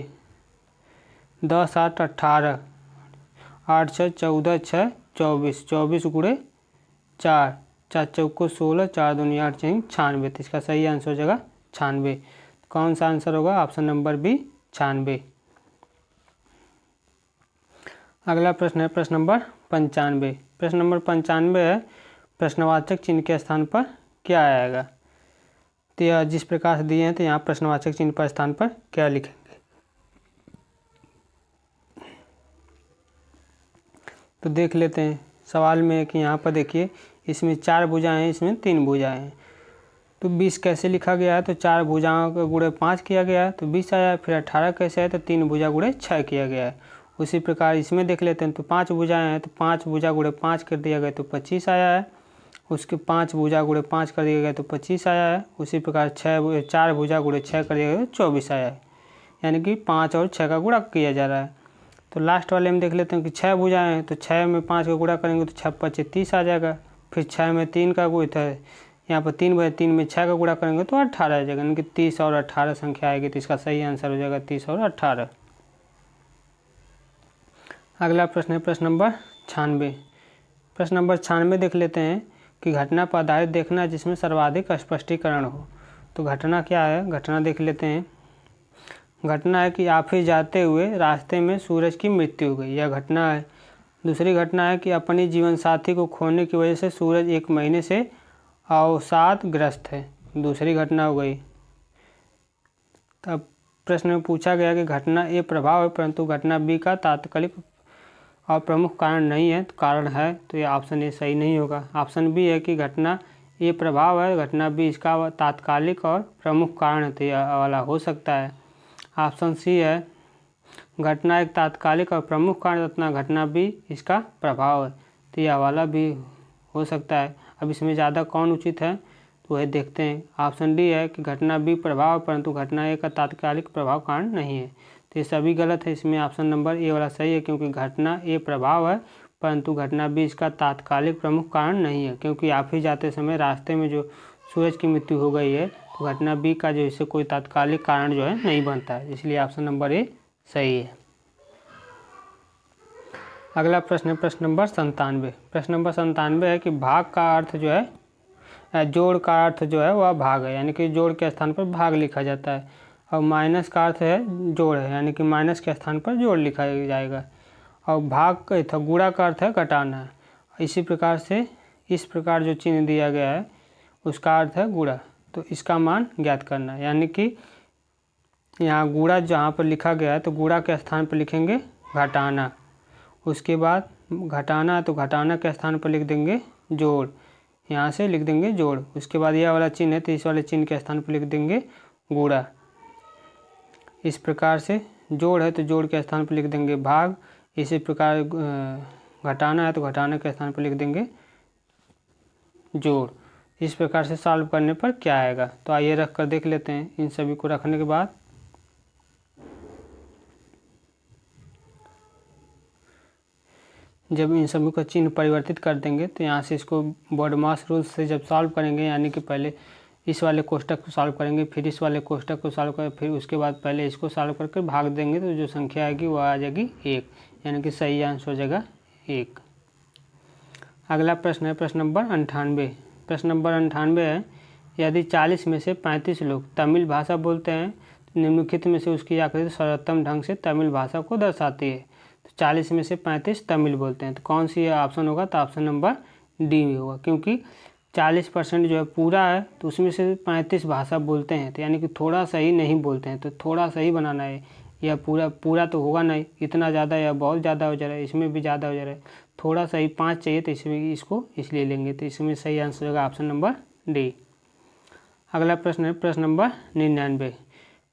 10 8 18 8 6 14 6 24 24 × 4 4 चौको 16 4 दूनी 8 6 96। तो इसका सही आंसर हो जाएगा 96। कौन सा आंसर होगा? Option number B 96। अगला प्रश्न है प्रश्न नंबर 95। प्रश्न नंबर 95 है प्रश्नवाचक चिन्ह के स्थान पर क्या आएगा? तो यह जिस प्रकार से दिए हैं तो यहाँ प्रश्नवाचक चिन्ह पर स्थान पर क्या लिखेंगे? तो देख लेते हैं सवाल में कि यहाँ पर देखिए इसमें 4 भुजाएं हैं, इसमें 3 भुजाएं हैं। तो 20 कैसे लिखा गया है? तो 4 भुजाओं का गुणे 5 किया गया है तो 20 आया। फिर 18 कैसे है? तो 3 भुजा गुणे 6 किया गया है। उसी प्रकार इसमें देख लेते हैं तो 5 भुजाएं हैं तो 5 भुजा गुणे 5 कर दिया गया तो 25 आया है। उसके 5 भुजा गुणे 5 कर दिया गया तो 25 आया है। उसी प्रकार 4 भुजा गुणे 6 कर दिया गया तो 24 आया है। यानी कि 5 और 6 का गुणा किया जा रहा है। तो लास्ट वाले में देख लेते हैं कि 6 भुजाएं हैं तो 6 में 5 का गुणा करेंगे तो 6 × 5 = 30 आ जाएगा। फिर 6 में 3 का गुणा है, यहाँ पर 3 बचे, 3 में 6 का गुणा करेंगे तो 18 आ जाएगा। यानी कि 30 और 18 संख्या आएगी। तो इसका सही आंसर हो जाएगा 30 और 18। अगला प्रश्न है प्रश्न नंबर 96। प्रश्न नंबर 96 देख लेते हैं कि घटना पर आधारित देखना जिसमें सर्वाधिक स्पष्टीकरण हो। तो घटना क्या है? घटना देख लेते हैं। घटना है कि ऑफिस जाते हुए रास्ते में सूरज की मृत्यु हो गई, यह घटना है। दूसरी घटना है कि अपनी जीवन साथी को खोने की वजह से सूरज 1 महीने से अवसादग्रस्त है, दूसरी घटना हो गई। तब प्रश्न में पूछा गया कि घटना ए प्रभाव है परंतु घटना बी का तात्कालिक और प्रमुख कारण नहीं है, तो कारण है। तो ये ऑप्शन ए सही नहीं होगा। ऑप्शन बी है कि घटना ए प्रभाव है, घटना बी इसका तात्कालिक और प्रमुख कारण है, तो यह वाला हो सकता है। ऑप्शन सी है घटना एक तात्कालिक और प्रमुख कारण तथा घटना बी इसका प्रभाव है, तो यह वाला भी हो सकता है। अब इसमें ज़्यादा कौन उचित है तो वह देखते हैं। ऑप्शन डी है कि घटना बी प्रभाव परंतु घटना ए का तात्कालिक प्रभाव कारण नहीं है, तो ये सभी गलत है। इसमें ऑप्शन नंबर ए वाला सही है क्योंकि घटना ए प्रभाव है परंतु घटना बी इसका तात्कालिक प्रमुख कारण नहीं है, क्योंकि ऑफिस जाते समय रास्ते में जो सूरज की मृत्यु हो गई है तो घटना बी का जो इससे कोई तात्कालिक कारण जो है नहीं बनता है, इसलिए ऑप्शन नंबर ए सही है। अगला प्रश्न है प्रश्न नंबर 97। प्रश्न नंबर 97 है कि भाग का अर्थ जो है, जोड़ का अर्थ जो है वह भाग है, यानी कि जोड़ के स्थान पर भाग लिखा जाता है। और माइनस का अर्थ है जोड़ है, यानी कि माइनस के स्थान पर जोड़ लिखा जाएगा। और भाग का गुणा का अर्थ है घटाना है। इसी प्रकार से इस प्रकार जो चिन्ह दिया गया है उसका अर्थ है गुणा, तो इसका मान ज्ञात करना है। यानी कि यहाँ गुणा जहाँ पर लिखा गया है तो गुणा के स्थान पर लिखेंगे घटाना। उसके बाद घटाना तो घटाना के स्थान पर लिख देंगे जोड़, यहाँ से लिख देंगे जोड़। उसके बाद यह वाला चिन्ह है तो इस वाले चिन्ह के स्थान पर लिख देंगे गुणा। इस प्रकार से जोड़ है तो जोड़ के स्थान पर लिख देंगे भाग। इसी प्रकार घटाना है तो घटाना के स्थान पर लिख देंगे जोड़। इस प्रकार से सॉल्व करने पर क्या आएगा, तो आइए रख कर देख लेते हैं। इन सभी को रखने के बाद जब इन सभी का चिन्ह परिवर्तित कर देंगे तो यहाँ से इसको बॉडमास रूल से जब सॉल्व करेंगे, यानी कि पहले इस वाले कोष्टक को सॉल्व करेंगे, फिर इस वाले कोष्टक को सॉल्व करें, फिर उसके बाद पहले इसको सॉल्व करके भाग देंगे, तो जो संख्या आएगी वो आ जाएगी 1, यानी कि सही आंसर हो जाएगा 1। अगला प्रश्न है प्रश्न नंबर 98। प्रश्न नंबर 98 है, यदि 40 में से 35 लोग तमिल भाषा बोलते हैं तो निम्नलिखित में से उसकी आकृति सर्वोत्तम ढंग से तमिल भाषा को दर्शाती है। तो 40 में से 35 तमिल बोलते हैं, तो कौन सी ऑप्शन होगा? तो ऑप्शन नंबर डी में होगा, क्योंकि 40% जो है पूरा है तो उसमें से 35 भाषा बोलते हैं, तो यानी कि थोड़ा सा ही नहीं बोलते हैं, तो थोड़ा सा ही बनाना है, या पूरा तो होगा नहीं, इतना ज़्यादा या बहुत ज़्यादा हो जा रहा है, इसमें भी ज़्यादा हो जा रहा है, थोड़ा सा ही 5 चाहिए, तो इसमें इसको इसलिए लेंगे, तो इसमें सही आंसर होगा ऑप्शन नंबर डी। अगला प्रश्न है प्रश्न नंबर 99।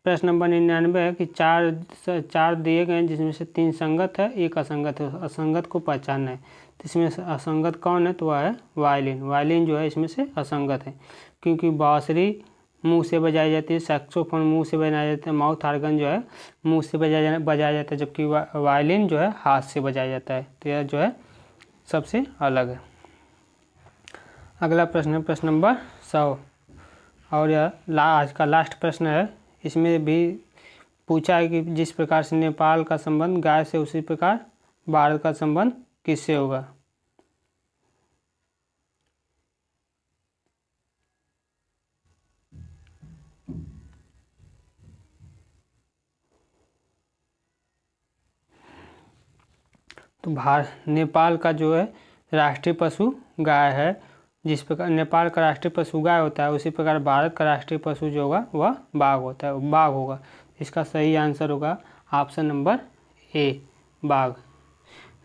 प्रश्न नंबर 99 है कि चार दिए गए हैं जिसमें से 3 संगत है, 1 असंगत है, असंगत को पहचानना है। तो इसमें असंगत कौन है? तो वह है वायलिन। वायलिन जो है इसमें से असंगत है, क्योंकि बांसुरी मुंह से बजाई जाती है, सैक्सोफोन मुंह से बजाया जाता है, माउथ ऑर्गन जो है मुंह से बजाया जाता है, जबकि वायलिन जो है हाथ से बजाया जाता है। तो यह जो है सबसे अलग है। अगला प्रश्न है प्रश्न नंबर 100, और यह आज का लास्ट प्रश्न है। इसमें भी पूछा है कि जिस प्रकार से नेपाल का संबंध गाय से, उसी प्रकार भारत का संबंध किससे होगा? तो नेपाल का जो है राष्ट्रीय पशु गाय है। जिस प्रकार नेपाल का राष्ट्रीय पशु गाय होता है, उसी प्रकार भारत का राष्ट्रीय पशु जो होगा वह बाघ होता है, बाघ होगा। इसका सही आंसर होगा ऑप्शन नंबर ए, बाघ।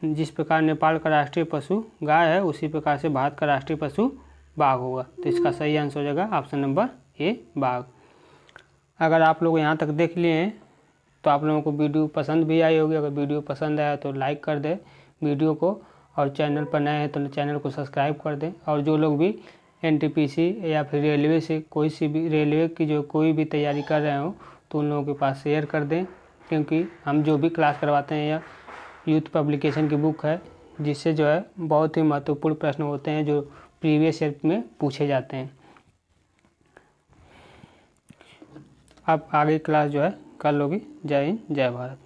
जिस प्रकार नेपाल का राष्ट्रीय पशु गाय है, उसी प्रकार से भारत का राष्ट्रीय पशु बाघ होगा। तो इसका सही आंसर हो जाएगा ऑप्शन नंबर ए, बाघ। अगर आप लोग यहाँ तक देख लिए हैं तो आप लोगों को वीडियो पसंद भी आई होगी। अगर वीडियो पसंद आया तो लाइक कर दें वीडियो को, और चैनल पर नए हैं तो चैनल को सब्सक्राइब कर दें। और जो लोग भी एनटीपीसी या फिर रेलवे से कोई सी भी रेलवे की जो कोई भी तैयारी कर रहे हो तो उन लोगों के पास शेयर कर दें, क्योंकि हम जो भी क्लास करवाते हैं या यूथ पब्लिकेशन की बुक है, जिससे जो है बहुत ही महत्वपूर्ण प्रश्न होते हैं जो प्रीवियस ईयर में पूछे जाते हैं। अब आगे क्लास जो है कर लोगी। जय हिंद, जय भारत।